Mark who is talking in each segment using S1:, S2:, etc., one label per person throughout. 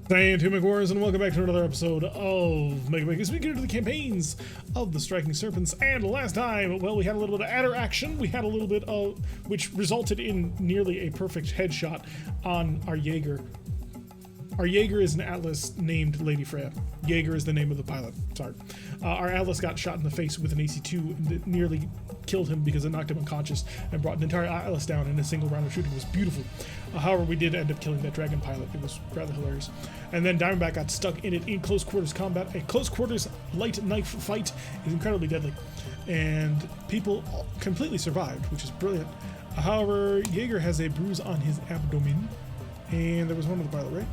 S1: Scientific Wars, and welcome back to another episode of MegaMek as we get into the campaigns of the Striking Serpents. And last time, well, we had a little bit of adder action. We had a little bit of, which resulted in nearly a perfect headshot on our Jaeger. Our Jaeger is an Atlas named Lady Freya. Jaeger is the name of the pilot. Sorry. Our Atlas got shot in the face with an AC-2 and it nearly killed him because it knocked him unconscious and brought an entire Atlas down in a single round of shooting. It was beautiful. However, we did end up killing that dragon pilot. It was rather hilarious. And then Diamondback got stuck in it in close quarters combat. A close quarters light knife fight is incredibly deadly. And people completely survived, which is brilliant. However, Jaeger has a bruise on his abdomen. And there was one with the pilot, right?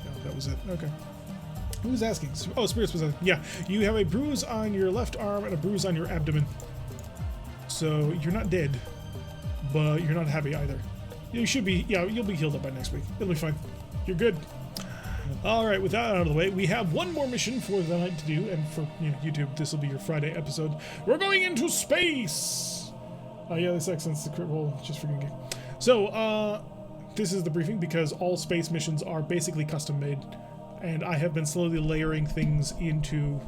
S1: No, that was it. Okay. Who was asking? Oh, Spirits was asking. Yeah, you have a bruise on your left arm and a bruise on your abdomen. So you're not dead, but you're not happy either. You should be, yeah, you'll be healed up by next week. It'll be fine. You're good. All right, with that out of the way, we have one more mission for the night to do, and for YouTube, this will be your Friday episode. We're going into space! Oh yeah, this accent's the crit roll, just for game. So, this is the briefing because all space missions are basically custom made, and I have been slowly layering things into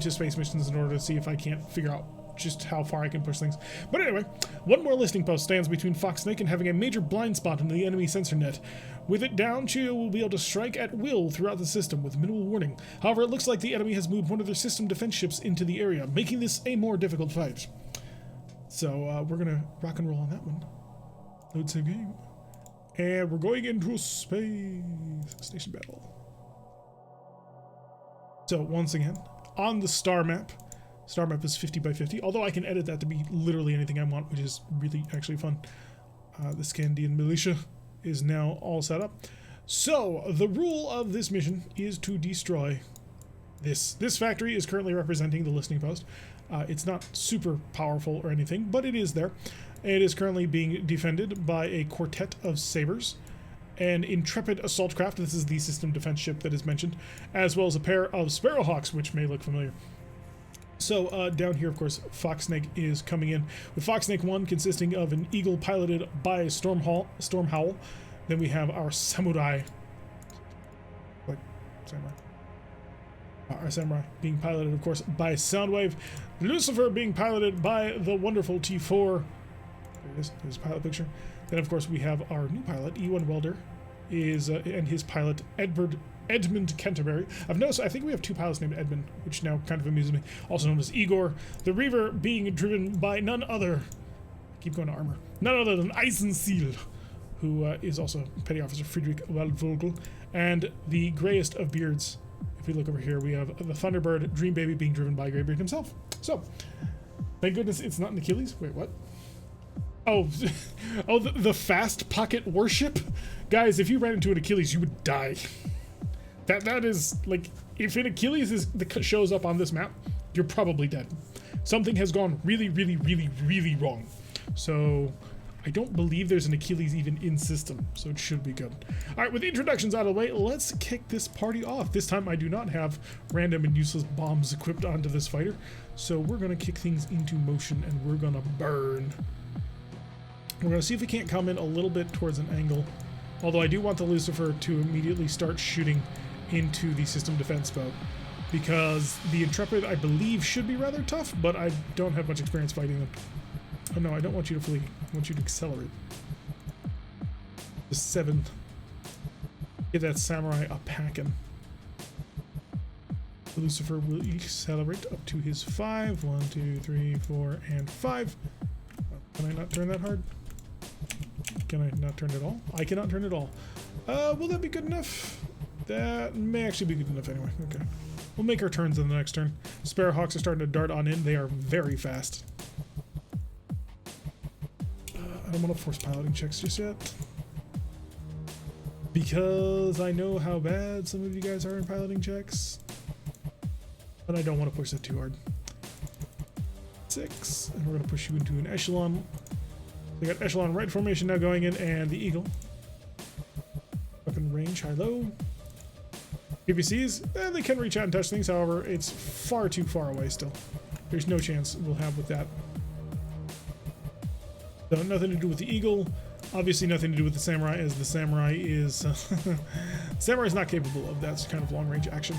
S1: space missions in order to see if I can't figure out just how far I can push things. But anyway, one more listening post stands between Fox Snake and having a major blind spot in the enemy sensor net. With it down, Chio will be able to strike at will throughout the system with minimal warning. However, it looks like the enemy has moved one of their system defense ships into the area, making this a more difficult fight. So we're gonna rock and roll on that one. Load save game. And we're going into space station battle. So once again, on the star map is 50 by 50, although I can edit that to be literally anything I want, which is really actually fun. The Scandian militia is now all set up. So the rule of this mission is to destroy this. This factory is currently representing the listening post. It's not super powerful or anything, but it is there. It is currently being defended by a quartet of sabers, an intrepid assault craft, this is the system defense ship that is mentioned, as well as a pair of Sparrowhawks, which may look familiar. So down here, of course, Fox Snake is coming in, with Fox Snake 1 consisting of an Eagle piloted by Storm Howl. Then we have our Samurai, our Samurai being piloted, of course, by Soundwave. Lucifer being piloted by the wonderful T4. There it is, his pilot picture. Then, of course, we have our new pilot, E1 Welder, and his pilot, Edmund Canterbury. I've noticed, I think we have two pilots named Edmund, which now kind of amuses me, also known as Igor. The Reaver being driven by none other, keep going to armor, none other than Eisenseal, who is also Petty Officer Friedrich Waldvogel, and the grayest of beards. If we look over here, we have the Thunderbird Dream Baby being driven by Greybeard himself. So, thank goodness it's not an Achilles. Wait, what? Oh, oh, the fast pocket warship? Guys, if you ran into an Achilles, you would die. That is, like, if an Achilles shows up on this map, you're probably dead. Something has gone really, really, really, really wrong. So, I don't believe there's an Achilles even in system, so it should be good. All right, with the introductions out of the way, let's kick this party off. This time I do not have random and useless bombs equipped onto this fighter, so we're going to kick things into motion and we're going to burn. We're going to see if we can't come in a little bit towards an angle, although I do want the Lucifer to immediately start shooting into the system defense boat, because the Intrepid, I believe, should be rather tough, but I don't have much experience fighting them. Oh no, I don't want you to flee. I want you to accelerate. The 7. Give that Samurai a packin'. The Lucifer will accelerate up to his 5. 1, 2, 3, 4, and 5. Can I not turn that hard? Can I not turn it all? I cannot turn it all. Will that be good enough? That may actually be good enough anyway. Okay. We'll make our turns in the next turn. Sparrowhawks are starting to dart on in. They are very fast. I don't want to force piloting checks just yet, because I know how bad some of you guys are in piloting checks, but I don't want to push that too hard. 6, and we're going to push you into an echelon. We got echelon right formation now going in, and the Eagle. Weapon range, high-low. PPCs, they can reach out and touch things, however, it's far too far away still. There's no chance we'll have with that. So nothing to do with the Eagle. Obviously nothing to do with the samurai, as the samurai is samurai is not capable of that kind of long range action.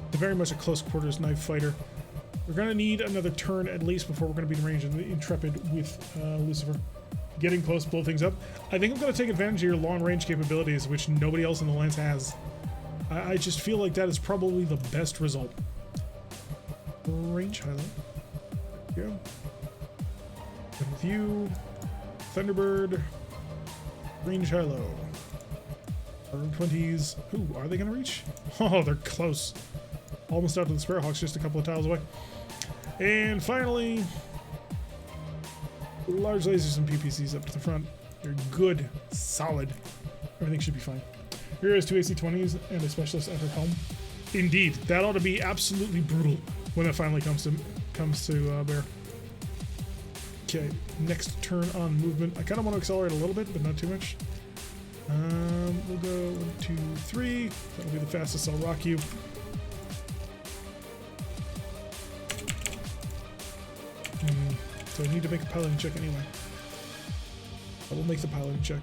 S1: It's very much a close quarters knife fighter. We're going to need another turn at least before we're going to be in range of the Intrepid with Lucifer. Getting close, blow things up. I think I'm going to take advantage of your long range capabilities, which nobody else in the Lance has. I just feel like that is probably the best result. Range highlight. There we go. And with you, Thunderbird, range high low. 20s. Ooh, are they going to reach? Oh, they're close. Almost out to the Sparrowhawks, just a couple of tiles away. And finally, large lasers and PPCs up to the front. They're good, solid. Everything should be fine. Here is two AC-20s and a specialist at her helm. Indeed, that ought to be absolutely brutal when that finally comes to bear. Okay, next turn on movement. I kind of want to accelerate a little bit, but not too much. We'll go 1, 2, 3. That'll be the fastest I'll rock you. So I need to make a piloting check anyway. I will make the piloting check.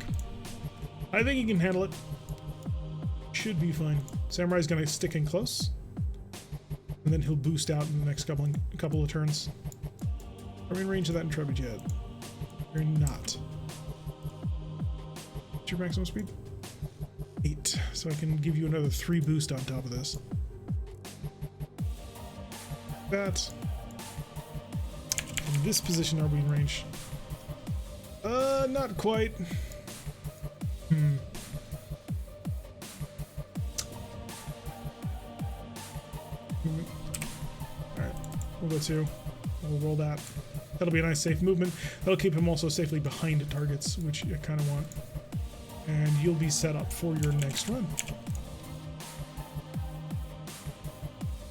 S1: I think he can handle it. Should be fine. Samurai's gonna stick in close, and then he'll boost out in the next couple of turns. Are we in range of that Intrepid yet? You're not. What's your maximum speed? 8. So I can give you another 3 boost on top of this. That. In this position, are we in range? Not quite. Alright, we'll go 2. We'll roll that. That'll be a nice safe movement. That'll keep him also safely behind targets, which I kind of want. And you'll be set up for your next run.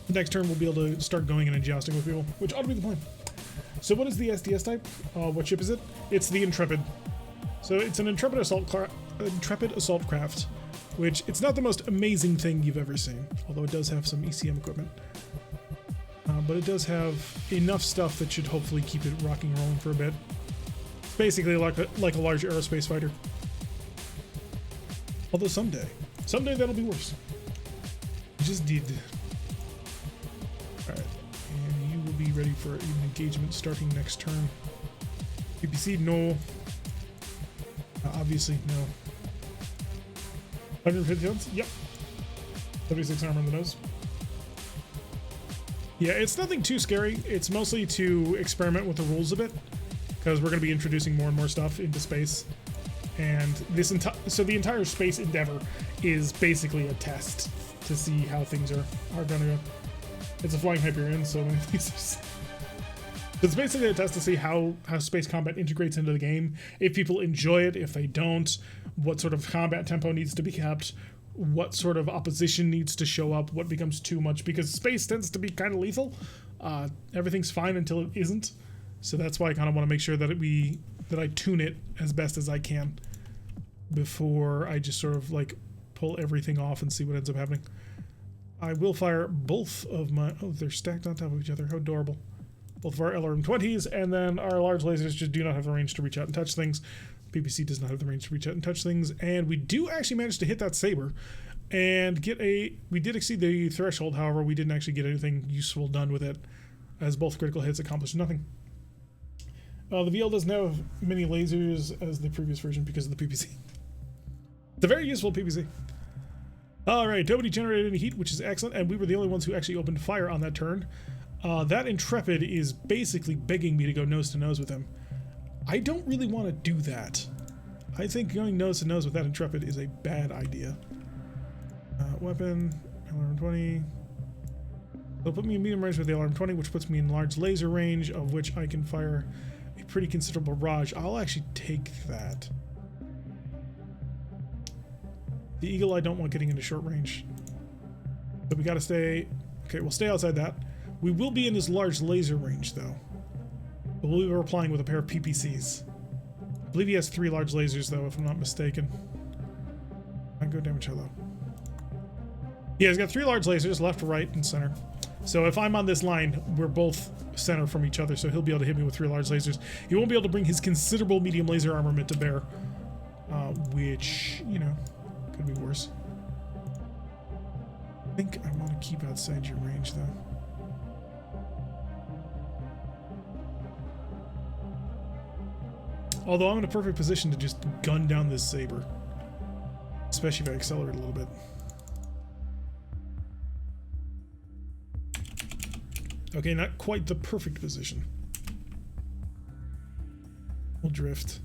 S1: Next turn, we'll be able to start going in and jousting with people, which ought to be the plan. So what is the SDS type? What ship is it? It's the Intrepid. So it's an Intrepid assault craft, which it's not the most amazing thing you've ever seen, although it does have some ECM equipment. But it does have enough stuff that should hopefully keep it rocking and rolling for a bit. It's basically like a large aerospace fighter. Although someday that'll be worse. It just did. Alright, and you will be ready for an engagement starting next turn. PPC, no. Obviously, no. 150 pounds? Yep. 76 armor on the nose. Yeah, it's nothing too scary. It's mostly to experiment with the rules a bit, because we're going to be introducing more and more stuff into space. And this so the entire space endeavor is basically a test to see how things are going to go. It's a flying Hyperion, so many things. It's basically a test to see how space combat integrates into the game. If people enjoy it, if they don't, what sort of combat tempo needs to be kept, what sort of opposition needs to show up, what becomes too much, because space tends to be kind of lethal. Everything's fine until it isn't. So that's why I kind of want to make sure that I tune it as best as I can before I just sort of like pull everything off and see what ends up happening. I will fire both of my... Oh, they're stacked on top of each other. How adorable. Both of our LRM-20s, and then our large lasers just do not have the range to reach out and touch things. PPC does not have the range to reach out and touch things, and we do actually manage to hit that saber and get a... We did exceed the threshold, however, we didn't actually get anything useful done with it, as both critical hits accomplished nothing. The VL doesn't have many lasers as the previous version because of the PPC. It's a very useful PPC. Alright, nobody generated any heat, which is excellent, and we were the only ones who actually opened fire on that turn. That Intrepid is basically begging me to go nose to nose with him. I don't really want to do that. I think going nose to nose with that Intrepid is a bad idea. Weapon, LRM-20. They'll put me in medium range with the LRM-20, which puts me in large laser range, of which I can fire a pretty considerable barrage. I'll actually take that. The Eagle I don't want getting into short range. But we gotta stay... Okay, we'll stay outside that. We will be in his large laser range, though. But we'll be replying with a pair of PPCs. I believe he has 3 large lasers, though, if I'm not mistaken. I go damage hello. Yeah, he's got 3 large lasers, left, right, and center. So if I'm on this line, we're both center from each other, so he'll be able to hit me with 3 large lasers. He won't be able to bring his considerable medium laser armament to bear, which, you know, could be worse. I think I want to keep outside your range, though. Although I'm in a perfect position to just gun down this saber, especially if I accelerate a little bit. Okay, not quite the perfect position. We'll drift.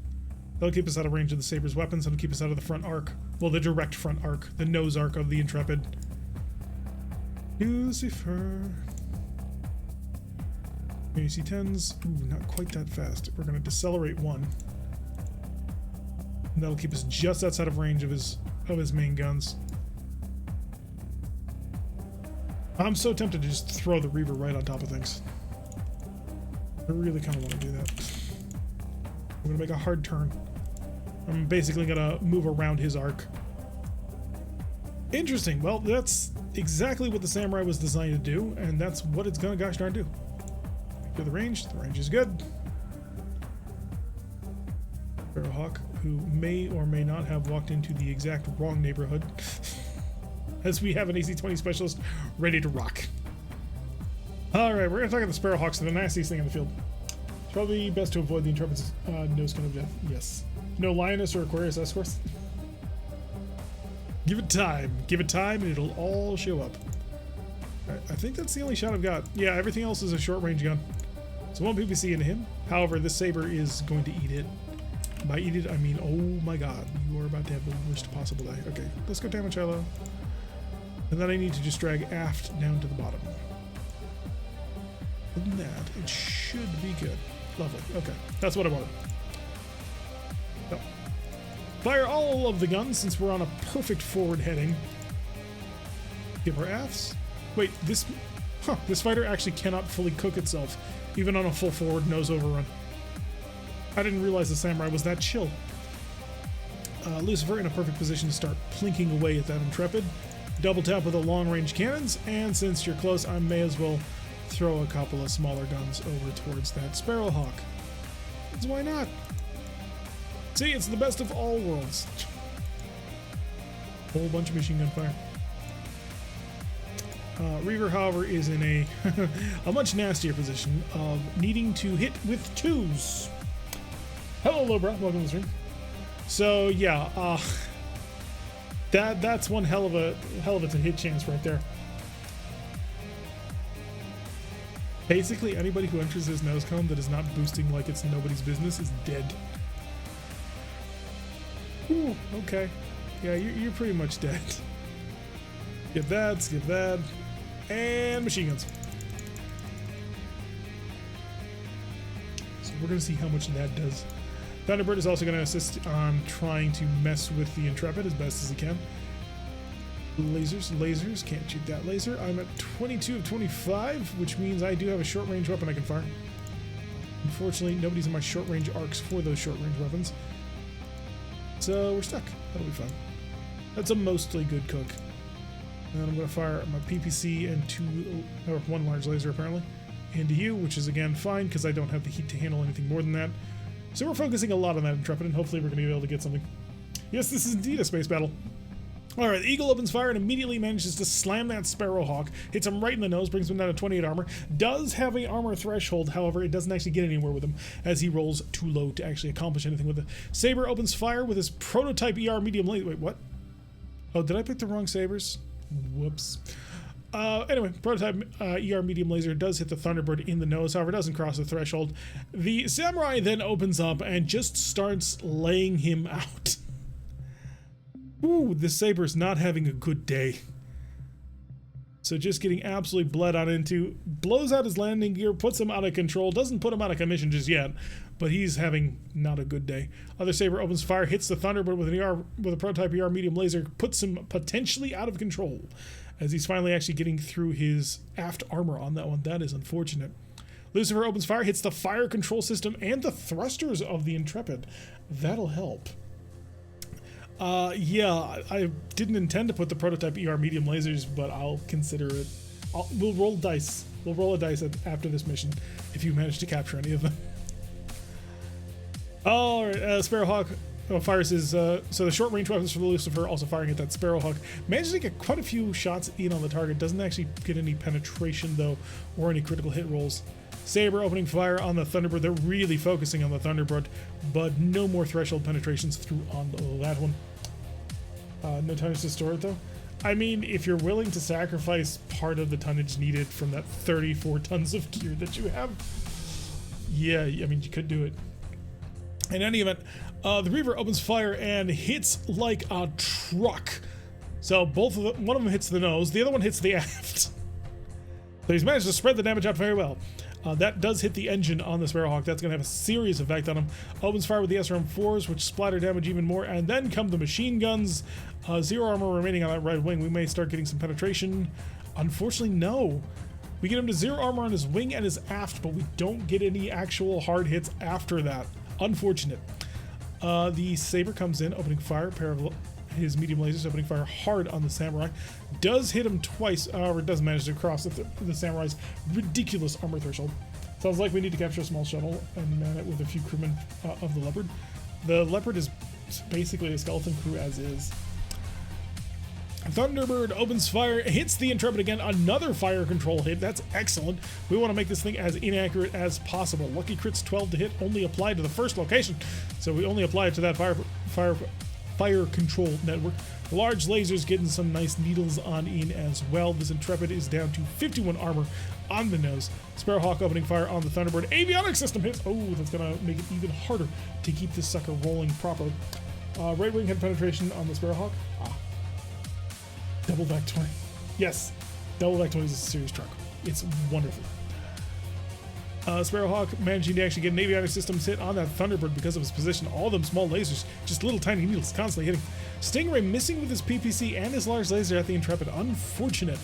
S1: That'll keep us out of range of the saber's weapons. That'll keep us out of the front arc. Well, the direct front arc, the nose arc of the Intrepid. Lucifer. AC-10s. Ooh, not quite that fast. We're going to decelerate 1. And that'll keep us just outside of range of his main guns. I'm so tempted to just throw the Reaver right on top of things. I really kind of want to do that. I'm going to make a hard turn. I'm basically going to move around his arc. Interesting. Well, that's exactly what the Samurai was designed to do, and that's what it's going to gosh darn do. To the range is good. Sparrowhawk, who may or may not have walked into the exact wrong neighborhood, as we have an AC-20 specialist ready to rock. Alright, we're going to talk about the Sparrowhawks, the nastiest thing in the field. It's probably best to avoid the Intrepid's nose cone of death. Yes. No Lioness or Aquarius escorts. Give it time, and it'll all show up. Right, I think that's the only shot I've got. Yeah, everything else is a short-range gun. So 1 PPC into him. However, this saber is going to eat it. By eat it, I mean, oh my god, you are about to have the worst possible day. Okay, let's go damage Hilo. And then I need to just drag aft down to the bottom. Other than that, it should be good. Lovely. Okay, that's what I wanted. So, fire all of the guns since we're on a perfect forward heading. Give our afts. Wait, this fighter actually cannot fully cook itself, even on a full forward nose overrun. I didn't realize the Samurai was that chill. Lucifer in a perfect position to start plinking away at that Intrepid. Double tap with the long range cannons, and since you're close, I may as well throw a couple of smaller guns over towards that Sparrowhawk. Because why not? See, it's the best of all worlds. Whole bunch of machine gun fire. Reaver, however, is in a a much nastier position of needing to hit with 2s. Hello, Lobra. Welcome to the stream. So yeah, that's one hell of a hit chance right there. Basically, anybody who enters this nose cone that is not boosting like it's nobody's business is dead. Ooh, okay. Yeah, you're pretty much dead. Skip that. And machine guns. So we're going to see how much that does. Thunderbird is also going to assist on trying to mess with the Intrepid as best as he can. Lasers, can't shoot that laser. I'm at 22 of 25, which means I do have a short range weapon I can fire. Unfortunately, nobody's in my short range arcs for those short range weapons. So we're stuck. That'll be fun. That's a mostly good cook. And I'm going to fire my PPC and 1 large laser apparently into you, which is again fine because I don't have the heat to handle anything more than that. So we're focusing a lot on that Intrepid, and hopefully we're going to be able to get something. Yes, this is indeed a space battle. Alright, the Eagle opens fire and immediately manages to slam that Sparrowhawk, hits him right in the nose, brings him down to 28 armor, does have a armor threshold, however, it doesn't actually get anywhere with him, as he rolls too low to actually accomplish anything with it. Saber opens fire with his prototype ER medium laser. Wait, what? Oh, did I pick the wrong sabers? Whoops. Anyway, prototype ER medium laser does hit the Thunderbird in the nose, however, it doesn't cross the threshold. The Samurai then opens up and just starts laying him out. Ooh, the Saber's not having a good day. So just getting absolutely bled out into, blows out his landing gear, puts him out of control, doesn't put him out of commission just yet, but he's having not a good day. Other Saber opens fire, hits the Thunderbird with a prototype ER medium laser, puts him potentially out of control, as he's finally actually getting through his aft armor on that one. That is unfortunate. Lucifer opens fire, hits the fire control system and the thrusters of the Intrepid. That'll help. Yeah, I didn't intend to put the prototype ER medium lasers, but I'll consider it We'll roll dice. We'll roll a dice after this mission if you manage to capture any of them. All right, Sparrowhawk fires his. So the short range weapons for the Lucifer also firing at that Sparrowhawk. Manages to get quite a few shots in on the target. Doesn't actually get any penetration though, or any critical hit rolls. Saber opening fire on the Thunderbird. They're really focusing on the Thunderbird, but no more threshold penetrations through on that one. No tonnage to store it though. I mean, if you're willing to sacrifice part of the tonnage needed from that 34 tons of gear that you have, yeah, I mean, you could do it. In any event, the Reaver opens fire and hits like a truck. So both of them, one of them hits the nose, the other one hits the aft. So he's managed to spread the damage out very well. That does hit the engine on the Sparrowhawk. That's going to have a serious effect on him. Opens fire with the SRM-4s, which splatter damage even more. And then come the machine guns. 0 armor remaining on that right wing. We may start getting some penetration. Unfortunately, no. We get him to 0 armor on his wing and his aft, but we don't get any actual hard hits after that. Unfortunate. The Saber comes in, opening fire. Pair of his medium lasers opening fire hard on the Samurai. Does hit him twice, or does manage to cross the Samurai's ridiculous armor threshold. Sounds like we need to capture a small shuttle and man it with a few crewmen of the Leopard. The Leopard is basically a skeleton crew as is. Thunderbird opens fire, hits the Intrepid again, another fire control hit. That's excellent. We want to make this thing as inaccurate as possible. Lucky crits 12 to hit only applied to the first location, so we only apply it to that fire control network. Large lasers getting some nice needles on in as well. This Intrepid is down to 51 armor on the nose. Sparrowhawk opening fire on the Thunderbird. Avionics system hits. Oh, that's gonna make it even harder to keep this sucker rolling properly. Right wing head penetration on the Sparrowhawk. Double back 20. Yes, double back 20 is a serious truck. It's wonderful. Sparrowhawk managing to actually get an avionics systems hit on that Thunderbird because of his position. All them small lasers, just little tiny needles constantly hitting. Stingray missing with his PPC and his large laser at the Intrepid. Unfortunate.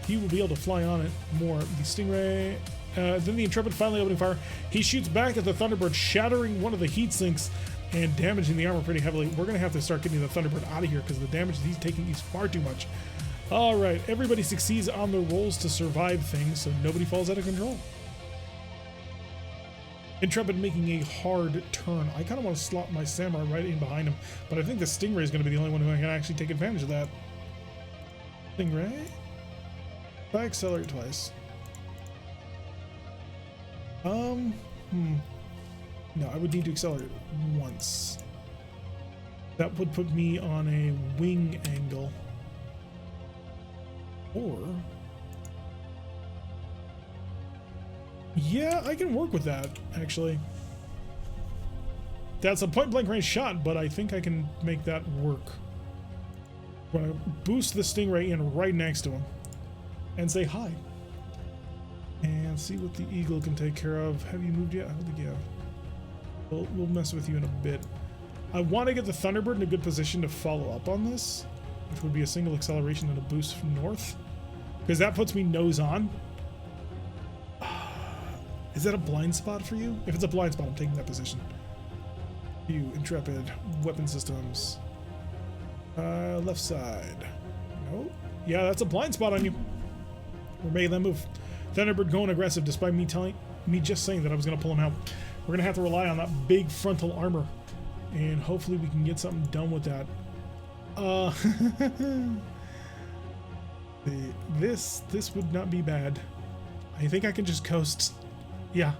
S1: He will be able to fly on it more. The Stingray, then the Intrepid finally opening fire. He shoots back at the Thunderbird, shattering one of the heat sinks and damaging the armor pretty heavily. We're going to have to start getting the Thunderbird out of here because the damage that he's taking is far too much. All right, everybody succeeds on their rolls to survive things, so nobody falls out of control. Intrepid making a hard turn. I kind of want to slot my Samurai right in behind him, but I think the Stingray is going to be the only one who can actually take advantage of that. Stingray? If I accelerate twice. No, I would need to accelerate once. That would put me on a wing angle. Or... yeah, I can work with that, actually. That's a point-blank range shot, but I think I can make that work. I'm going to boost the Stingray in right next to him and say hi. And see what the Eagle can take care of. Have you moved yet? I don't think you have. We'll mess with you in a bit. I want to get the Thunderbird in a good position to follow up on this, which would be a single acceleration and a boost from north, because that puts me nose on. Is that a blind spot for you? If it's a blind spot, I'm taking that position. You, Intrepid, weapon systems. Left side. Nope. Yeah, that's a blind spot on you. We're making that move. Thunderbird going aggressive despite me just saying that I was going to pull him out. We're going to have to rely on that big frontal armor, and hopefully we can get something done with that. This would not be bad. I think I can just coast. Yeah,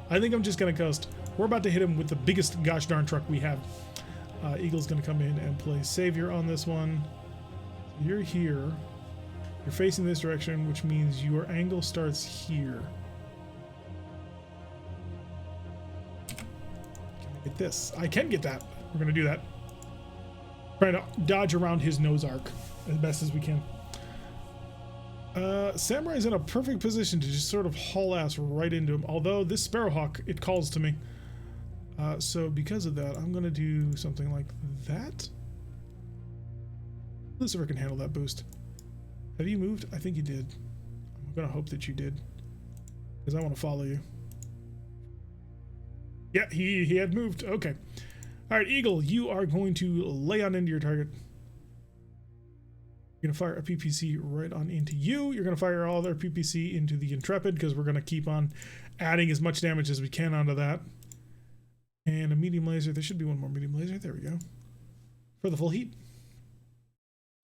S1: I think I'm just going to coast. We're about to hit him with the biggest gosh darn truck we have. Eagle's going to come in and play Savior on this one. You're here. You're facing this direction, which means your angle starts here. Can I get this? I can get that. We're going to do that. Trying to dodge around his nose arc as best as we can. Samurai's in a perfect position to just sort of haul ass right into him. Although this Sparrowhawk, it calls to me. So because of that, I'm going to do something like that. Lucifer can handle that boost. Have you moved? I think you did. I'm going to hope that you did, because I want to follow you. Yeah, he had moved. Okay. All right, Eagle, you are going to lay on into your target. You're going to fire a PPC right on into you. You're going to fire all their PPC into the Intrepid because we're going to keep on adding as much damage as we can onto that. And a medium laser. There should be one more medium laser. There we go. For the full heat.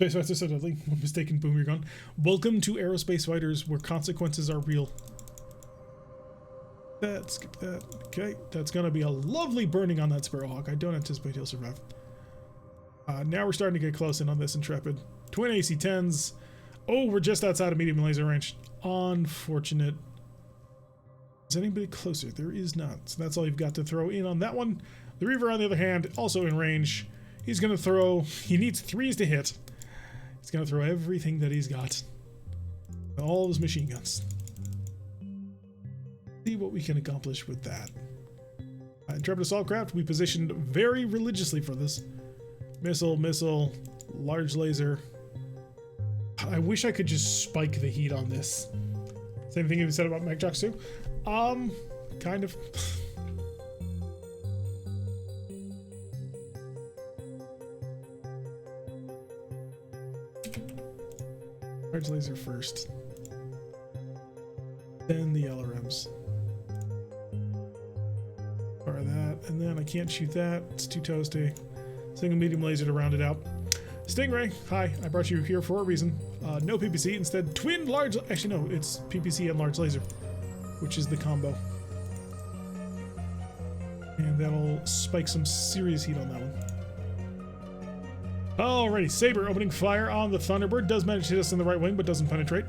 S1: Space Fighter suddenly, one mistaken, boom, you're gone. Welcome to Aerospace Fighters, where consequences are real. Skip that. Okay, that's going to be a lovely burning on that Sparrowhawk. I don't anticipate he'll survive. Now we're starting to get close in on this Intrepid. Twin AC-10s. Oh, we're just outside of medium laser range. Unfortunate. Is anybody closer? There is not. So that's all you've got to throw in on that one. The Reaver, on the other hand, also in range. He's going to throw... He needs 3s to hit. He's going to throw everything that he's got. All his machine guns. See what we can accomplish with that. Intrepid Assault Craft, we positioned very religiously for this. Missile, missile, large laser. I wish I could just spike the heat on this. Same thing you said about MekHQ too. Kind of. Large laser first. Then the LRMs. Fire that, and then I can't shoot that. It's too toasty. Single medium laser to round it out. Stingray, hi, I brought you here for a reason. No PPC, instead twin large, actually no, it's PPC and large laser, which is the combo. And that'll spike some serious heat on that one. Alrighty, Saber opening fire on the Thunderbird, does manage to hit us in the right wing, but doesn't penetrate.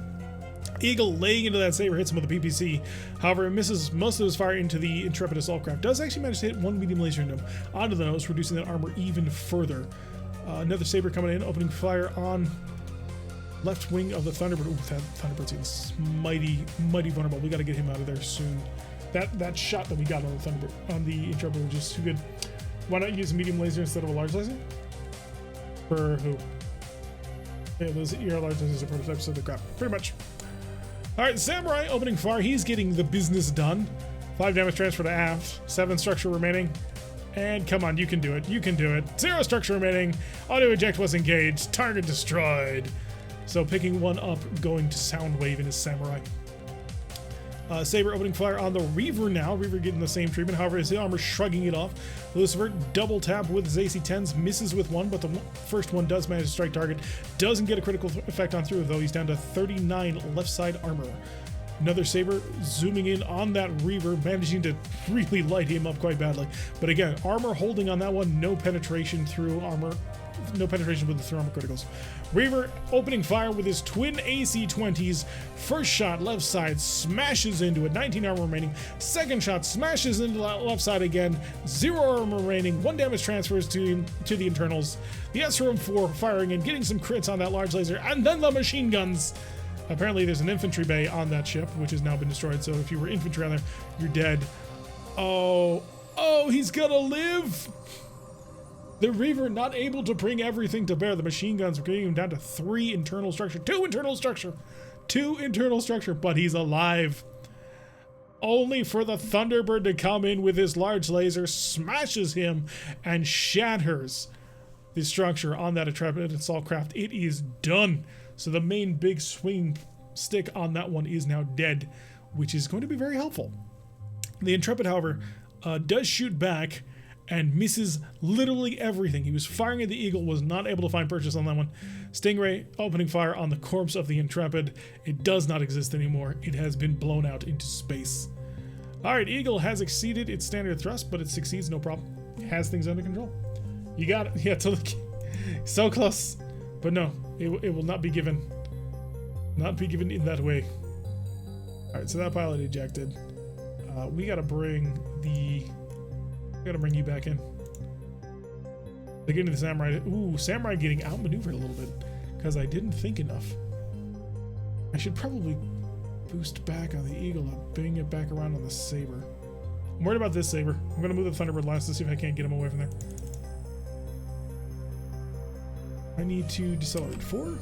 S1: Eagle laying into that Saber hits him with a PPC. However, it misses most of his fire into the Intrepid Assault Craft. Does actually manage to hit one medium laser into him onto the nose, reducing that armor even further. Another Saber coming in, opening fire on left wing of the Thunderbird. Ooh, that Thunderbird's getting mighty vulnerable. We got to get him out of there soon. That shot that we got on the Thunderbird, on the Intrepid, was just too good. Why not use a medium laser instead of a large laser? For who? Yeah, those ER large lasers are prototypes of the crap. Pretty much. Alright, Samurai opening fire. He's getting the business done. 5 damage transfer to aft. 7 structure remaining. And come on, you can do it. You can do it. 0 structure remaining. Auto eject was engaged. Target destroyed. So picking one up, going to Soundwave in his Samurai. Saber opening fire on the Reaver now. Reaver getting the same treatment. However, his armor shrugging it off. Lucifer double tap with his AC-10s. Misses with one, but the first one does manage to strike target. Doesn't get a critical effect on through, though. He's down to 39 left side armor. Another Saber zooming in on that Reaver, managing to really light him up quite badly. But again, armor holding on that one. No penetration through armor. No penetration with the through armor criticals. Reaver opening fire with his twin AC-20s. First shot left side smashes into it. 19 armor remaining. Second shot smashes into the left side again. 0 armor remaining. 1 damage transfers to the internals. The SRM-4 firing and getting some crits on that large laser. And then the machine guns. Apparently there's an infantry bay on that ship, which has now been destroyed. So if you were infantry on there, you're dead. Oh, he's gonna live. The Reaver not able to bring everything to bear. The machine guns are getting him down to 3 internal structure. 2 internal structure. 2 internal structure, but he's alive. Only for the Thunderbird to come in with his large laser, smashes him, and shatters the structure on that Intrepid Assault Craft. It is done. So the main big swing stick on that one is now dead, which is going to be very helpful. The Intrepid, however, does shoot back and misses literally everything. He was firing at the Eagle, was not able to find purchase on that one. Stingray opening fire on the corpse of the Intrepid. It does not exist anymore. It has been blown out into space. Alright, Eagle has exceeded its standard thrust, but it succeeds, no problem. It has things under control. You got it. Yeah, so close. But no, it will not be given. Not be given in that way. Alright, so that pilot ejected. We gotta bring you back in. They're getting the Samurai. Ooh, Samurai getting outmaneuvered a little bit because I didn't think enough. I should probably boost back on the Eagle and bring it back around on the Saber. I'm worried about this Saber. I'm going to move the Thunderbird last to see if I can't get him away from there. I need to decelerate 4.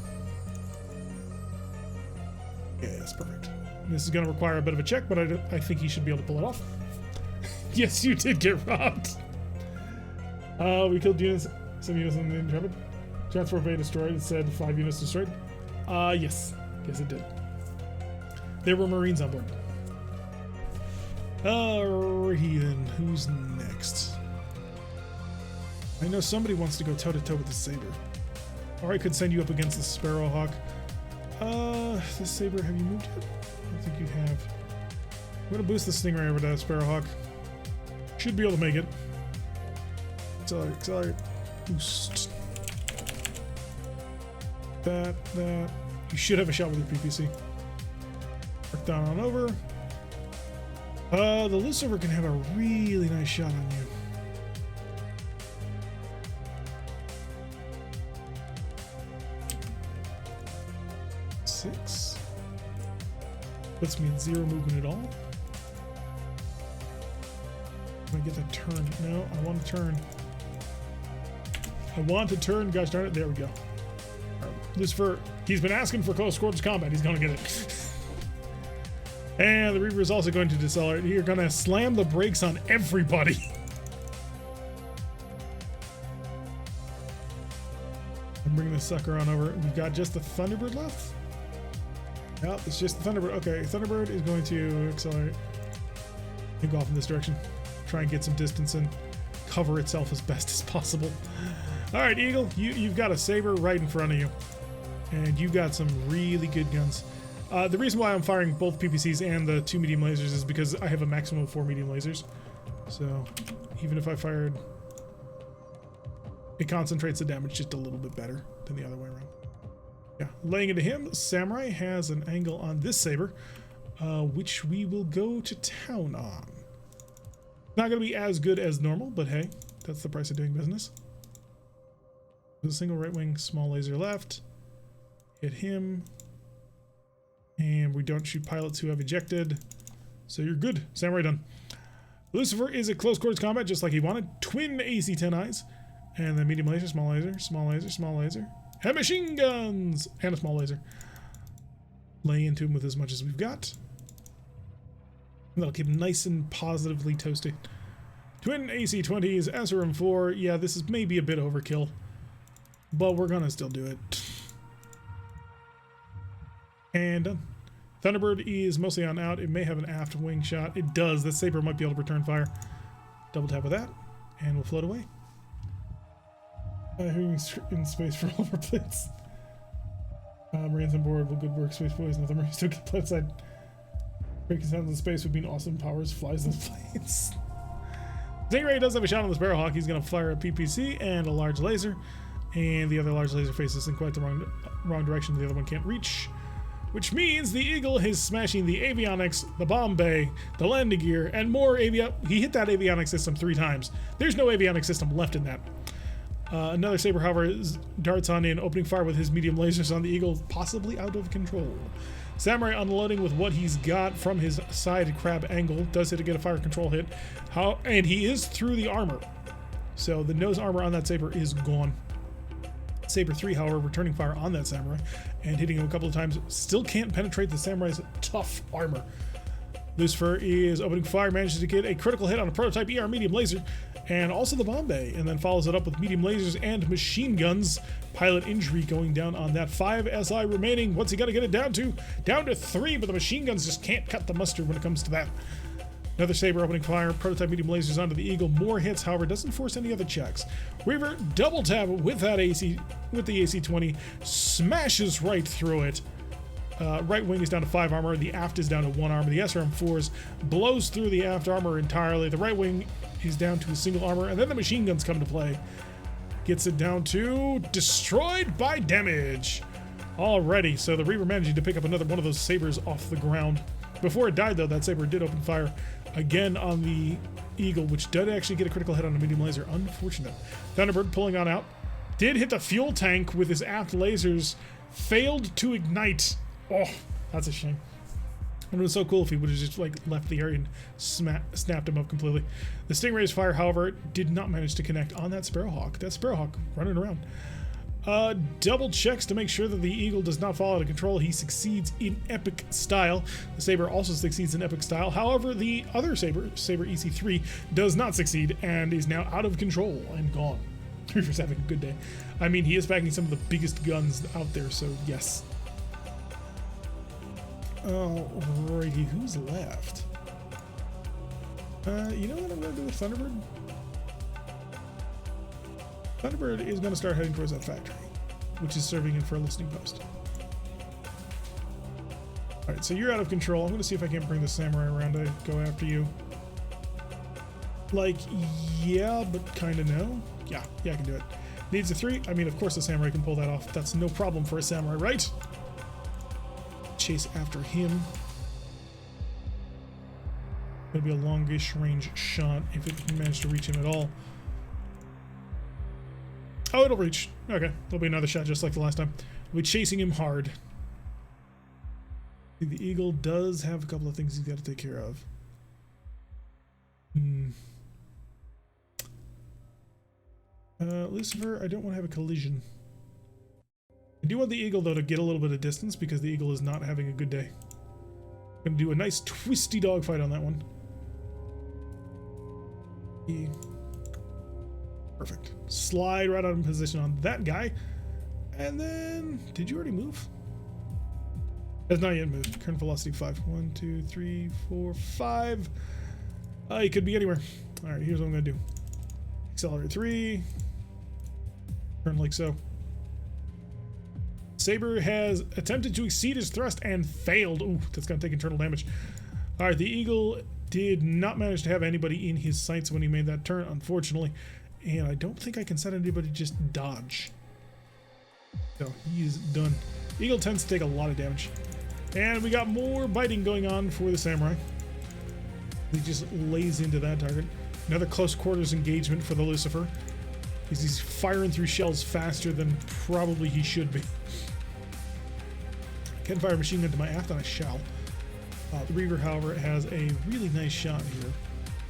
S1: Yeah, that's perfect. This is going to require a bit of a check, but I think he should be able to pull it off. Yes, you did get robbed. We killed units, some units on the Intrepid. Transport bay destroyed. It said 5 units destroyed. Yes. Yes, it did. There were Marines on board. Alrighty then. Who's next? I know somebody wants to go toe-to-toe with the Saber. Or I could send you up against the Sparrowhawk. The Saber, have you moved yet? I don't think you have. I'm gonna boost the Stingray over to Sparrowhawk. Should be able to make it. Accelerate, accelerate. Boost. That. You should have a shot with your PPC. Work down on over. The Lucifer can have a really nice shot on you. Six. Puts me in 0 movement at all. Can I get that turn? No, I want to turn. I want to turn. Gosh darn it. There we go. Lucifer, he's been asking for close quarters combat. He's going to get it. And the Reaper is also going to decelerate. You're going to slam the brakes on everybody. I'm bringing this sucker on over. We've got just the Thunderbird left. Yep, it's just the Thunderbird. Okay, Thunderbird is going to accelerate. Go off in this direction. Try and get some distance and cover itself as best as possible. All right, Eagle, you've got a Saber right in front of you. And you've got some really good guns. The reason why I'm firing both PPCs and the 2 medium lasers is because I have a maximum of 4 medium lasers. So even if I fired, it concentrates the damage just a little bit better than the other way around. Yeah, laying into him, Samurai has an angle on this Saber, which we will go to town on. Not going to be as good as normal, but hey, that's the price of doing business. There's a single right wing, small laser left. Hit him. And we don't shoot pilots who have ejected. So you're good. Samurai done. Lucifer is at close quarters combat just like he wanted. Twin AC-10 eyes. And then medium laser, small laser, small laser, small laser. And machine guns! And a small laser. Lay into him with as much as we've got. And that'll keep him nice and positively toasty. Twin AC-20s, SRM-4. Yeah, this is maybe a bit overkill. But we're gonna still do it. And done. Thunderbird is mostly on out. It may have an aft wing shot. It does. The Saber might be able to return fire. Double tap with that, and we'll float away. Hearing in space for all of our planes. Marines on board. Well, good work, Space Boys. Another Marine still get planet side. Breaking sounds in space would mean awesome. Powers flies those planes. Stingray does have a shot on the Sparrowhawk. He's going to fire a PPC and a large laser. And the other large laser faces in quite the wrong direction. The other one can't reach. Which means the Eagle is smashing the avionics, the bomb bay, the landing gear, and more he hit that avionics system 3 times. There's no avionics system left in that. Another Saber, however, darts on in, opening fire with his medium lasers on the Eagle, possibly out of control. Samurai unloading with what he's got from his side crab angle, does hit to get a fire control hit. And he is through the armor. So the nose armor on that Saber is gone. Saber 3, however, returning fire on that Samurai and hitting him a couple of times. Still can't penetrate the Samurai's tough armor. Lucifer is opening fire, manages to get a critical hit on a prototype ER medium laser and also the bomb bay, and then follows it up with medium lasers and machine guns. Pilot injury going down on that. 5 SI remaining. What's he got to get it down to? Down to 3, but the machine guns just can't cut the mustard when it comes to that. Another Saber opening fire, prototype medium lasers onto the Eagle. More hits, however, doesn't force any other checks. Reaver double tap with that with the AC-20, smashes right through it. Right wing is down to 5 armor, the aft is down to 1 armor. The SRM-4s blows through the aft armor entirely. The right wing is down to a single armor, and then the machine guns come to play. Gets it down to destroyed by damage. Alrighty, so the Reaver managing to pick up another one of those Sabers off the ground. Before it died, though, that Saber did open fire again on the Eagle, which did actually get a critical hit on a medium laser. Unfortunate. Thunderbird pulling on out. Did hit the fuel tank with his aft lasers. Failed to ignite. Oh, that's a shame. It was so cool if he would have just left the area and snapped him up completely. The Stingray's fire, however, did not manage to connect on that Sparrowhawk. That Sparrowhawk running around. Double checks to make sure that the Eagle does not fall out of control. He succeeds in epic style. The Saber also succeeds in epic style. However, the other Saber, Saber EC3, does not succeed and is now out of control and gone. Reaver's having a good day. I mean, he is packing some of the biggest guns out there, so yes. Alrighty, who's left? You know what I'm going to do with Thunderbird? Thunderbird is going to start heading towards that factory, which is serving in for a listening post. Alright, so you're out of control. I'm going to see if I can bring the samurai around to go after you. Like, yeah, but kind of no. Yeah, I can do it. Needs a 3. I mean, of course the samurai can pull that off. That's no problem for a samurai, right? Chase after him. Gonna be a longish range shot if it can manage to reach him at all. Oh, it'll reach. Okay, there'll be another shot just like the last time. We'll be chasing him hard. The eagle does have a couple of things he's got to take care of. Lucifer, I don't want to have a collision. I do want the eagle, though, to get a little bit of distance because the eagle is not having a good day. I'm going to do a nice twisty dogfight on that one. Perfect. Slide right out of position on that guy. And then, did you already move? Has not yet moved. Current velocity 5. 1, 2, 3, 4, 5. He could be anywhere. Alright, here's what I'm going to do. Accelerate 3. Turn like so. Saber has attempted to exceed his thrust and failed. Ooh, that's going to take internal damage. Alright, the eagle did not manage to have anybody in his sights when he made that turn, unfortunately. And I don't think I can set anybody to just dodge. So, he is done. Eagle tends to take a lot of damage. And we got more biting going on for the samurai. He just lays into that target. Another close quarters engagement for the Lucifer. He's firing through shells faster than probably he should be. Can't fire a machine gun to my aft, and I shall. The Reaver, however, has a really nice shot here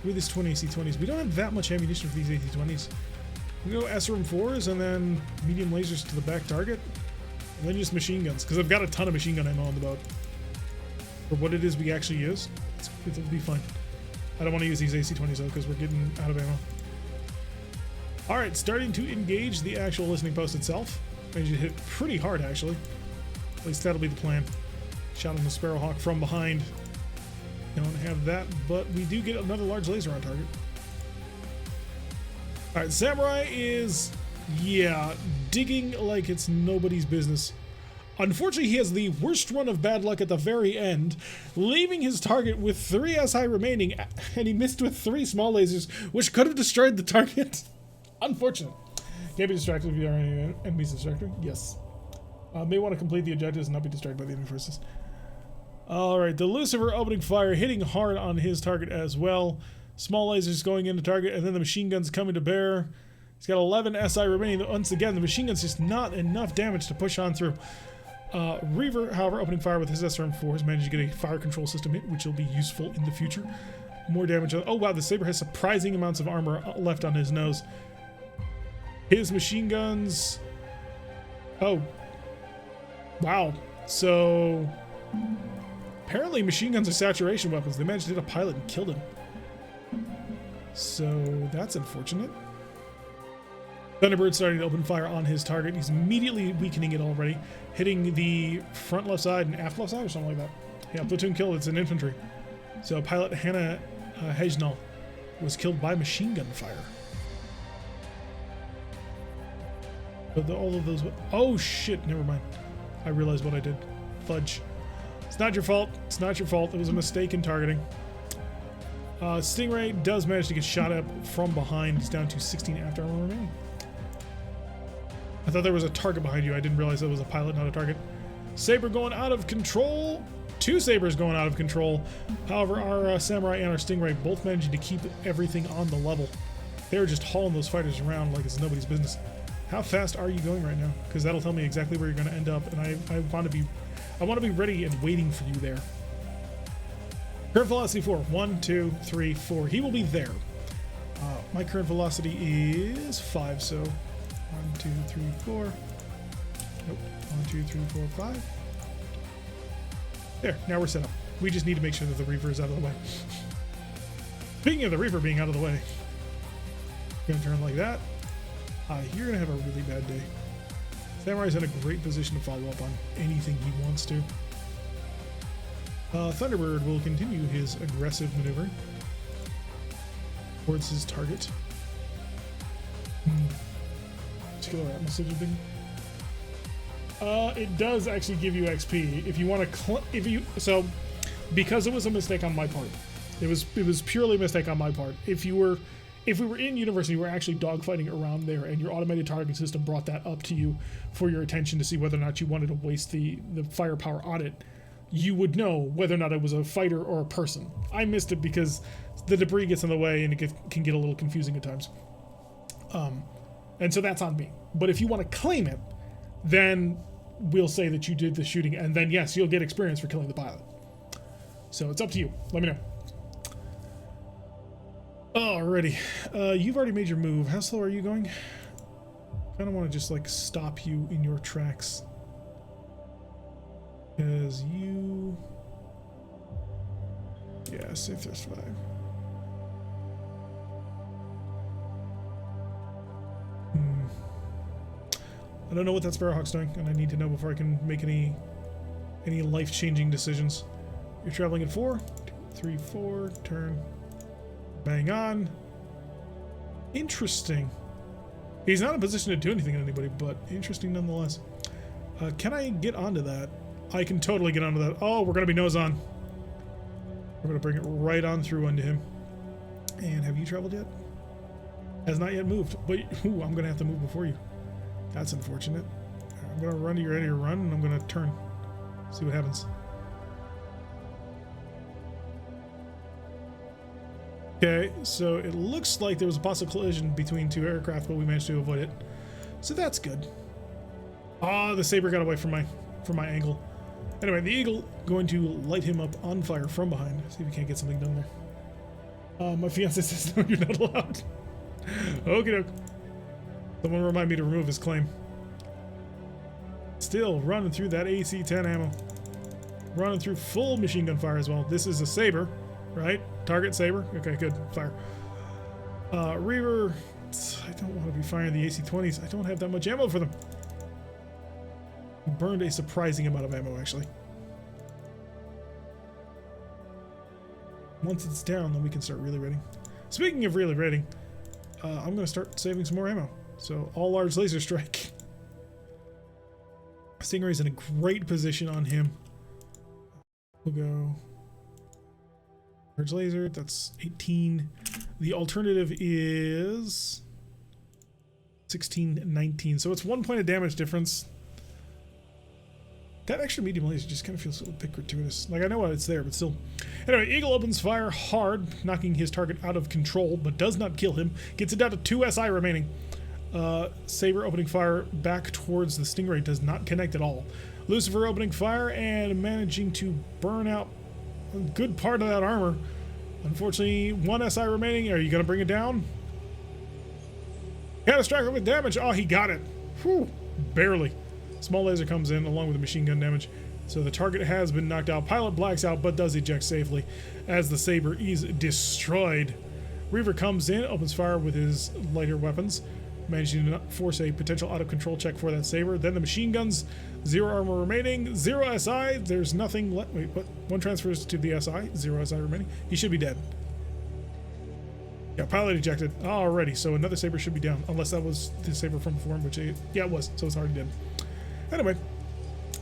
S1: with his 20 AC-20s. We don't have that much ammunition for these AC-20s. We go SRM-4s and then medium lasers to the back target, and then just machine guns, because I've got a ton of machine gun ammo on the boat. For what it is we actually use, it'll be fine. I don't want to use these AC-20s though, because we're getting out of ammo. Alright, starting to engage the actual listening post itself. Managed to hit pretty hard, actually. At least that'll be the plan. Shot on the Sparrowhawk from behind. Don't have that, but we do get another large laser on target. Alright, Samurai is, yeah, digging like it's nobody's business. Unfortunately, he has the worst run of bad luck at the very end, leaving his target with 3 SI remaining, and he missed with 3 small lasers, which could have destroyed the target. Unfortunate. Can't be distracted if you are any enemies distracting. Yes. May want to complete the objectives and not be distracted by the enemy forces. Alright, the Lucifer opening fire, hitting hard on his target as well. Small lasers going into target, and then the machine guns coming to bear. He's got 11 SI remaining. Once again, the machine gun's just not enough damage to push on through. Reaver, however, opening fire with his SRM-4 has managed to get a fire control system hit, which will be useful in the future. More damage. Oh wow, the Saber has surprising amounts of armor left on his nose. His machine guns... Oh. Wow. So... apparently machine guns are saturation weapons. They managed to hit a pilot and killed him. So that's unfortunate. Thunderbird starting to open fire on his target. He's immediately weakening it already, hitting the front left side and aft left side or something like that. Yeah, platoon kill. It's an infantry. So pilot Hannah Hejnal was killed by machine gun fire. But all of those... oh shit, never mind. I realized what I did. Fudge. It's not your fault. It's not your fault. It was a mistake in targeting. Stingray does manage to get shot up from behind. He's down to 16 after armor remaining. I thought there was a target behind you. I didn't realize that was a pilot, not a target. Saber going out of control. 2 Sabers going out of control. However, our Samurai and our Stingray both managing to keep everything on the level. They're just hauling those fighters around like it's nobody's business. How fast are you going right now? Because that'll tell me exactly where you're going to end up, and I want to be ready and waiting for you there. Current velocity 4. 1, 2, 3, 4. He will be there. My current velocity is 5, so 1, 2, 3, 4. Nope. 1, 2, 3, 4, 5. There. Now we're set up. We just need to make sure that the Reaver is out of the way. Speaking of the Reaver being out of the way, gonna turn like that. You're gonna have a really bad day. Samurai's in a great position to follow up on anything he wants to. Thunderbird will continue his aggressive maneuver towards his target. Killer atmosphere thing. It does actually give you XP if you want to. So, because it was a mistake on my part, it was purely a mistake on my part. If we were in universe and you were actually dogfighting around there, and your automated targeting system brought that up to you for your attention to see whether or not you wanted to waste the firepower on it, you would know whether or not it was a fighter or a person. I missed it because the debris gets in the way and it can get a little confusing at times. And so that's on me. But if you want to claim it, then we'll say that you did the shooting, and then yes, you'll get experience for killing the pilot. So it's up to you. Let me know. Alrighty. You've already made your move. How slow are you going? I kind of want to just like stop you in your tracks. Because you... Yeah, safe thrust 5. I don't know what that Sparrowhawk's doing, and I need to know before I can make any life-changing decisions. You're traveling at 4. 2, 3, 4. Turn. Bang on. Interesting. He's not in a position to do anything to anybody, but interesting nonetheless. Can I get onto that? I can totally get onto that. Oh, we're going to be nose on. We're going to bring it right on through onto him. And have you traveled yet? Has not yet moved. But ooh, I'm going to have to move before you. That's unfortunate. I'm going to run to your end of your run, and I'm going to turn. See what happens. Okay, so it looks like there was a possible collision between two aircraft, but we managed to avoid it. So that's good. Ah, the Saber got away from my angle. Anyway, the Eagle going to light him up on fire from behind. See if we can't get something done there. My fiance says no, you're not allowed. Okie doke. Someone remind me to remove his claim. Still running through that AC-10 ammo. Running through full machine gun fire as well. This is a Saber, right? Target Saber. Okay, good. Fire. Reaver. I don't want to be firing the AC-20s. I don't have that much ammo for them. Burned a surprising amount of ammo, actually. Once it's down, then we can start really raiding. Speaking of really raiding, I'm going to start saving some more ammo. So, all large laser strike. Stingray's in a great position on him. We'll go large laser. That's 18. The alternative is 16, 19. So it's 1 point of damage difference. That extra medium laser just kind of feels a bit gratuitous. Like, I know it's there, but still. Anyway, Eagle opens fire hard, knocking his target out of control, but does not kill him. Gets it down to 2 SI remaining. Saber opening fire back towards the Stingray does not connect at all. Lucifer opening fire and managing to burn out a good part of that armor. Unfortunately, 1 SI remaining. Are you going to bring it down? Catastrophic damage. Oh, he got it. Whew. Barely. Small laser comes in along with the machine gun damage. So the target has been knocked out. Pilot blacks out but does eject safely as the Saber is destroyed. Reaver comes in, opens fire with his lighter weapons, managing to force a potential out of control check for that Saber. Then the machine guns, 0 armor remaining, 0 SI. There's nothing left. Wait, what? 1 transfers to the SI, 0 SI remaining. He should be dead. Yeah, pilot ejected already, so another Saber should be down, unless that was the Saber from before, which yeah, it was, so it's already dead. Anyway,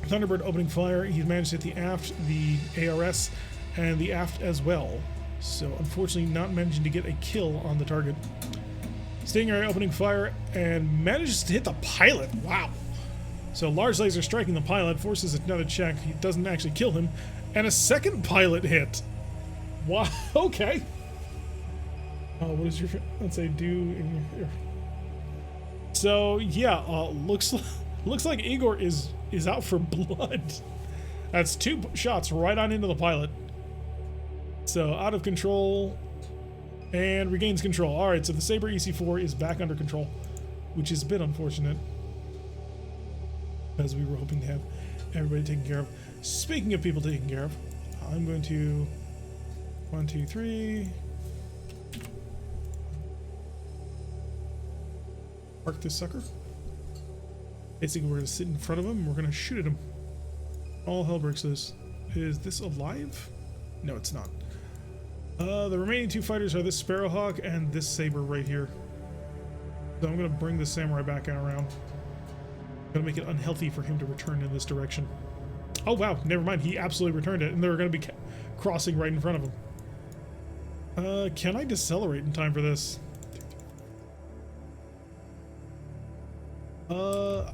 S1: Thunderbird opening fire. He's managed to hit the aft, the ARS, and the aft as well. So unfortunately not managing to get a kill on the target. Stingray opening fire and manages to hit the pilot. Wow. So large laser striking the pilot, forces another check. He doesn't actually kill him. And a second pilot hit. Wow. Okay. What does your let's say do in your... So yeah, looks like Igor is out for blood. That's 2 shots right on into the pilot. So out of control and regains control. All right, so the Saber EC4 is back under control, which is a bit unfortunate because we were hoping to have everybody taken care of. Speaking of people taken care of, I'm going to 1, 2, 3. Park this sucker. Basically, we're going to sit in front of him and we're going to shoot at him. All hell breaks loose. Is this alive? No, it's not. The remaining two fighters are this Sparrowhawk and this Saber right here. So I'm going to bring the Samurai back around. I'm going to make it unhealthy for him to return in this direction. Oh, wow. Never mind. He absolutely returned it, and they're going to be crossing right in front of him. Can I decelerate in time for this?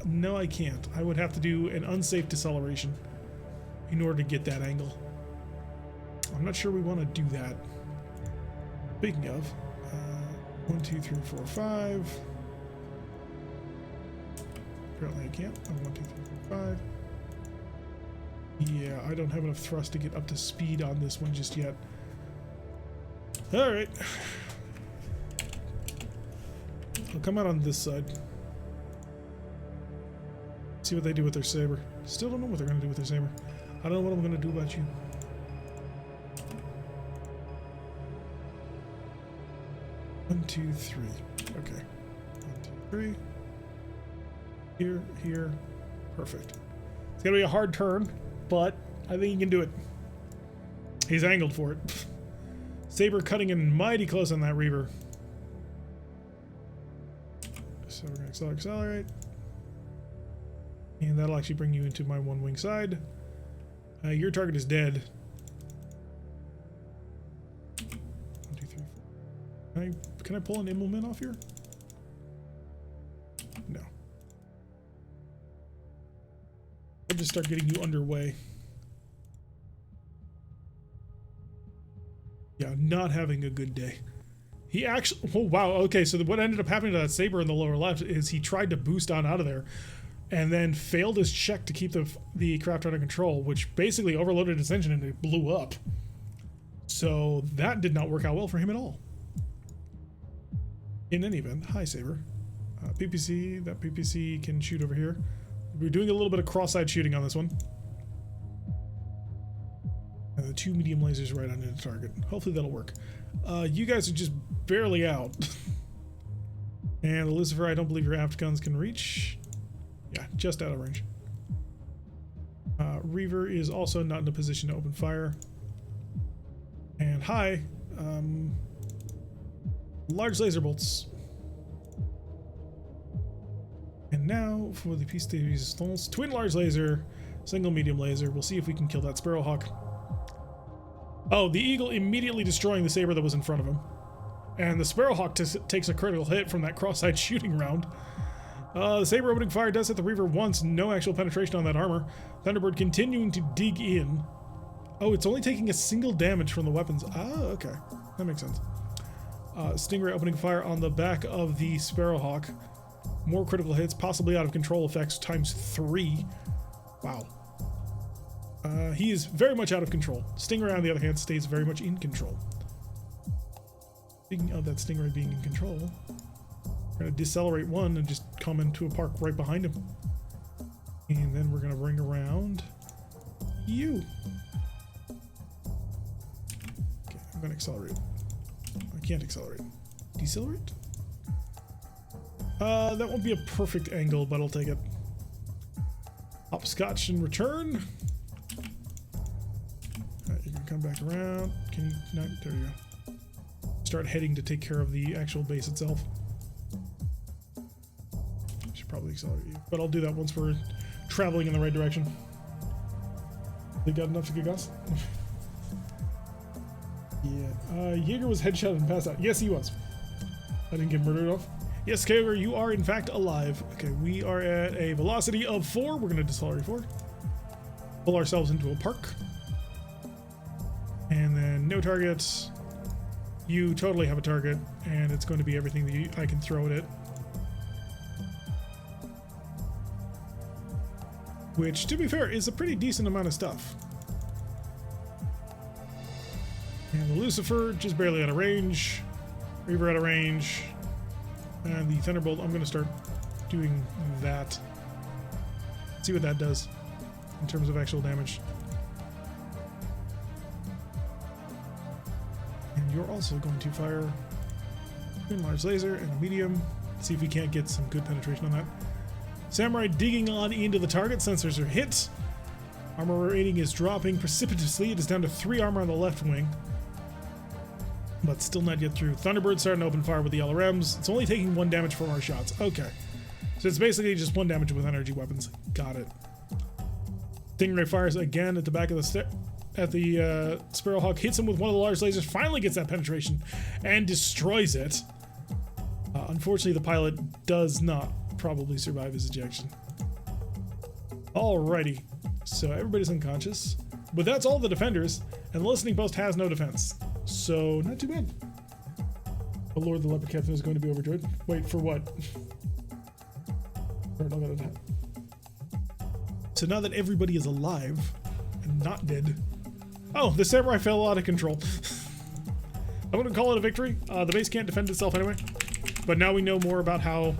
S1: No, I can't. I would have to do an unsafe deceleration in order to get that angle. I'm not sure we want to do that. Speaking of, 1, 2, 3, 4, 5. Apparently I can't. 1, 2, 3, 4, 5. Yeah, I don't have enough thrust to get up to speed on this one just yet. Alright. I'll come out on this side. See what they do with their saber. Still don't know what they're going to do with their saber. I don't know what I'm going to do about you. One, two, three. Okay. 1, 2, 3. Here, here. Perfect. It's going to be a hard turn, but I think he can do it. He's angled for it. Saber cutting in mighty close on that Reaver. So we're going to accelerate. And that'll actually bring you into my one wing side. Your target is dead. 1, 2, 3, 4. Can I pull an Immelman off here? No. I'll just start getting you underway. Yeah, not having a good day. He actually... Oh, wow. Okay, so what ended up happening to that Saber in the lower left is he tried to boost on out of there and then failed his check to keep the craft under control, which basically overloaded its engine and it blew up. So that did not work out well for him at all. In any event, hi Saber. PPC, that PPC can shoot over here. We're doing a little bit of cross-side shooting on this one. And the 2 medium lasers right onto the target. Hopefully that'll work. You guys are just barely out. And Lucifer, I don't believe your aft guns can reach. Yeah, just out of range. Reaver is also not in a position to open fire. And hi, large laser bolts. And now for the piece de resistance, twin large laser, single medium laser. We'll see if we can kill that Sparrowhawk. Oh, the Eagle immediately destroying the Saber that was in front of him. And the Sparrowhawk takes a critical hit from that cross-side shooting round. The Saber opening fire does hit the Reaver once, no actual penetration on that armor. Thunderbird continuing to dig in. Oh, it's only taking a single damage from the weapons. Ah, okay. That makes sense. Stingray opening fire on the back of the Sparrowhawk. More critical hits, possibly out of control effects times 3. Wow. He is very much out of control. Stingray, on the other hand, stays very much in control. Speaking of that Stingray being in control, we're going to decelerate one and just come into a park right behind him. And then we're going to bring around you. Okay, I'm going to accelerate. I can't accelerate. Decelerate? That won't be a perfect angle, but I'll take it. Hopscotch and return. Alright, you can come back around. Can you... No, there you go. Start heading to take care of the actual base itself. Should probably accelerate you, but I'll do that once we're traveling in the right direction. They got enough to get us? Yeah. Jaeger was headshot and passed out. Yes, he was. I didn't get murdered off. Yes, Jaeger, you are in fact alive. Okay, we are at a velocity of 4. We're going to decelerate 4. Pull ourselves into a park. And then no targets. You totally have a target, and it's going to be everything that I can throw at it. Which, to be fair, is a pretty decent amount of stuff. And the Lucifer, just barely out of range. Reaver out of range. And the Thunderbolt, I'm going to start doing that. See what that does in terms of actual damage. And you're also going to fire a large laser and a medium. See if we can't get some good penetration on that. Samurai digging on into the target. Sensors are hit. Armor rating is dropping precipitously. It is down to 3 armor on the left wing, but still not yet through. Thunderbird starting to open fire with the LRMs. It's only taking 1 damage from our shots. Okay. So it's basically just 1 damage with energy weapons. Got it. Stingray fires again at the back of the Sparrowhawk, hits him with one of the large lasers, finally gets that penetration and destroys it. Unfortunately, the pilot does not probably survive his ejection. Alrighty. So everybody's unconscious. But that's all the defenders, and the listening post has no defense. So, not too bad. Oh Lord, the leopard captain is going to be overjoyed. Wait, for what? So now that everybody is alive and not dead. Oh, the samurai fell out of control. I'm going to call it a victory. The base can't defend itself anyway. But now we know more about how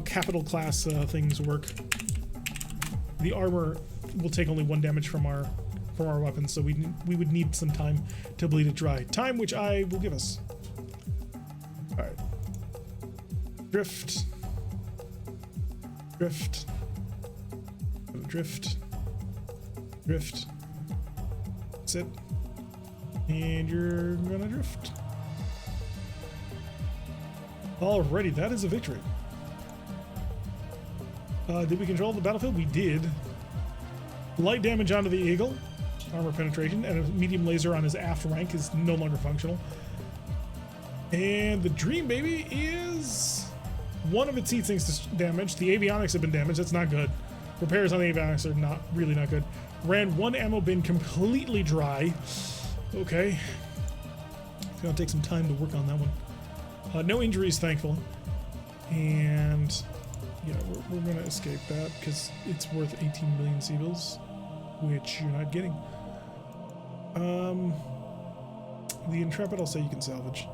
S1: capital class things work. The armor will take only 1 damage from our weapons, so we would need some time to bleed it dry. Time which I will give us. All right. Drift. Drift. Drift. Drift. That's it. And you're gonna drift. Alrighty, that is a victory. Did we control the battlefield? We did. Light damage onto the Eagle, armor penetration, and a medium laser on his aft rank is no longer functional. And the Dream Baby is one of its heat sinks damaged. The avionics have been damaged. That's not good. Repairs on the avionics are really not good. Ran 1 ammo bin completely dry. Okay. It's gonna take some time to work on that one. No injuries, thankfully. And yeah, we're gonna escape that because it's worth 18 million C-bills, which you're not getting. The Intrepid, I'll say you can salvage,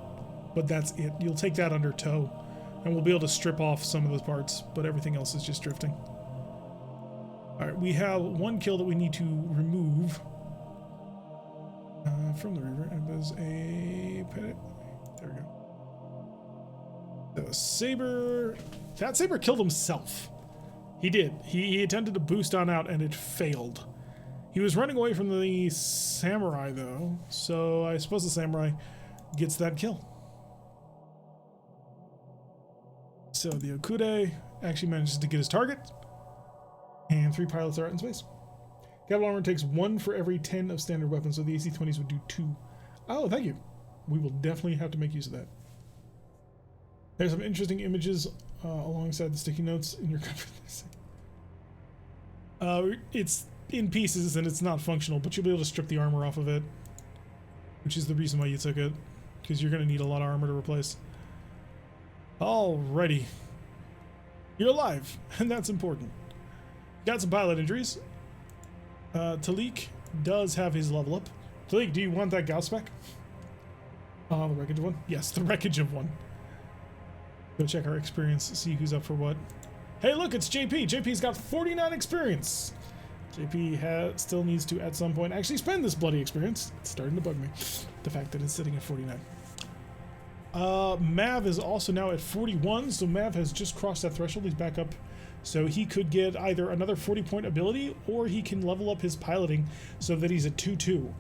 S1: but that's it. You'll take that under tow, and we'll be able to strip off some of those parts, but everything else is just drifting. All right, we have 1 kill that we need to remove from the river. It was a there we go. The Saber. That Saber killed himself. He did. He attempted to boost on out and it failed. He was running away from the Samurai though, so I suppose the Samurai gets that kill. So the Okude actually manages to get his target, and 3 pilots are out in space. Capital armor takes 1 for every 10 of standard weapons, so the AC-20s would do 2. Oh, thank you. We will definitely have to make use of that. There's some interesting images alongside the sticky notes in your cover. It's in pieces and it's not functional, but you'll be able to strip the armor off of it, which is the reason why you took it, because you're going to need a lot of armor to replace. Alrighty. You're alive, and that's important. Got some pilot injuries. Talik does have his level up. Talik, do you want that Gauss spec? The wreckage of 1? Yes, the wreckage of 1. Go check our experience, see who's up for what. Hey, look, it's JP. JP's got 49 experience. JP still needs to, at some point, actually spend this bloody experience. It's starting to bug me, the fact that it's sitting at 49. Mav is also now at 41, so Mav has just crossed that threshold. He's back up, so he could get either another 40-point ability, or he can level up his piloting so that he's at 2-2.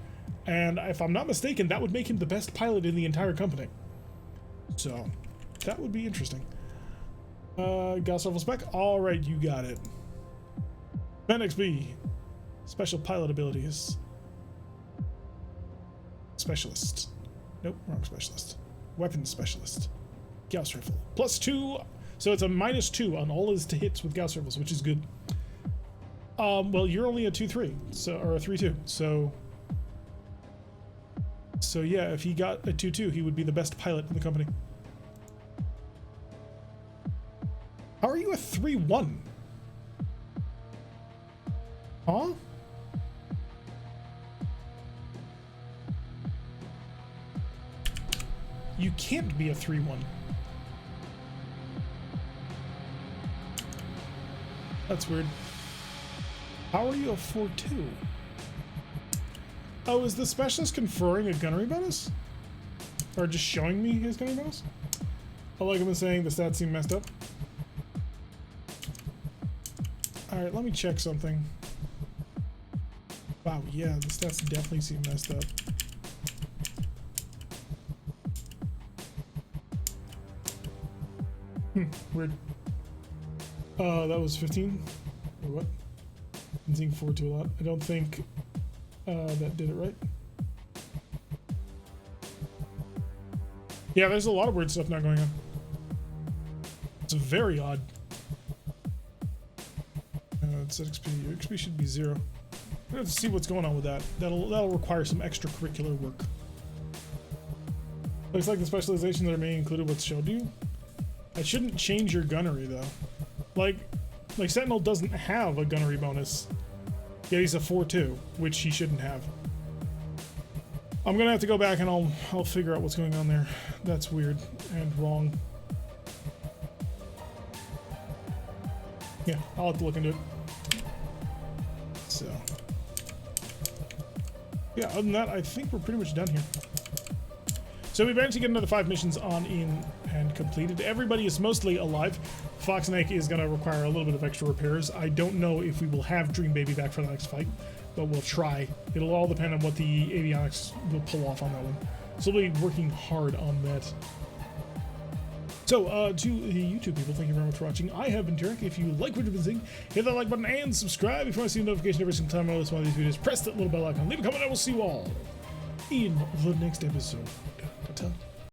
S1: And if I'm not mistaken, that would make him the best pilot in the entire company. So that would be interesting. Gauss level spec. All right, you got it. XB. Special pilot abilities. Specialist. Nope, wrong specialist. Weapon specialist. Gauss rifle. +2. So it's a -2 on all his hits with Gauss rifles, which is good. Well, you're only a 2-3, so, or a 3-2. So yeah, if he got a 2-2, he would be the best pilot in the company. How are you a 3-1? Huh? You can't be a 3-1. That's weird. How are you a 4-2? Oh, is the specialist conferring a gunnery bonus? Or just showing me his gunnery bonus? I like him saying the stats seem messed up. Alright, let me check something. Wow, yeah, the stats definitely seem messed up. Weird. That was 15? Or what? I'm seeing 4-2 a lot. I don't think that did it right. Yeah, there's a lot of weird stuff now going on. It's very odd. It's XP. Your XP should be 0. We have to see what's going on with that. That'll require some extracurricular work. Looks like the specializations that are mainly included what's showed you. I shouldn't change your gunnery though. Like Sentinel doesn't have a gunnery bonus. Yet he's a 4-2, which he shouldn't have. I'm gonna have to go back and I'll figure out what's going on there. That's weird and wrong. Yeah, I'll have to look into it. So yeah, other than that, I think we're pretty much done here. So we managed to get another 5 missions on in and completed. Everybody is mostly alive. Fox Snake is going to require a little bit of extra repairs. I don't know if we will have Dream Baby back for the next fight, but we'll try. It'll all depend on what the avionics will pull off on that one. So we'll be working hard on that. So, to the YouTube people, thank you very much for watching. I have been Tarek. If you like what you've been seeing, hit that like button and subscribe. If you want to see a notification every single time I release one of these videos, press that little bell icon. Leave a comment, and I will see you all in the next episode. Ta-ta.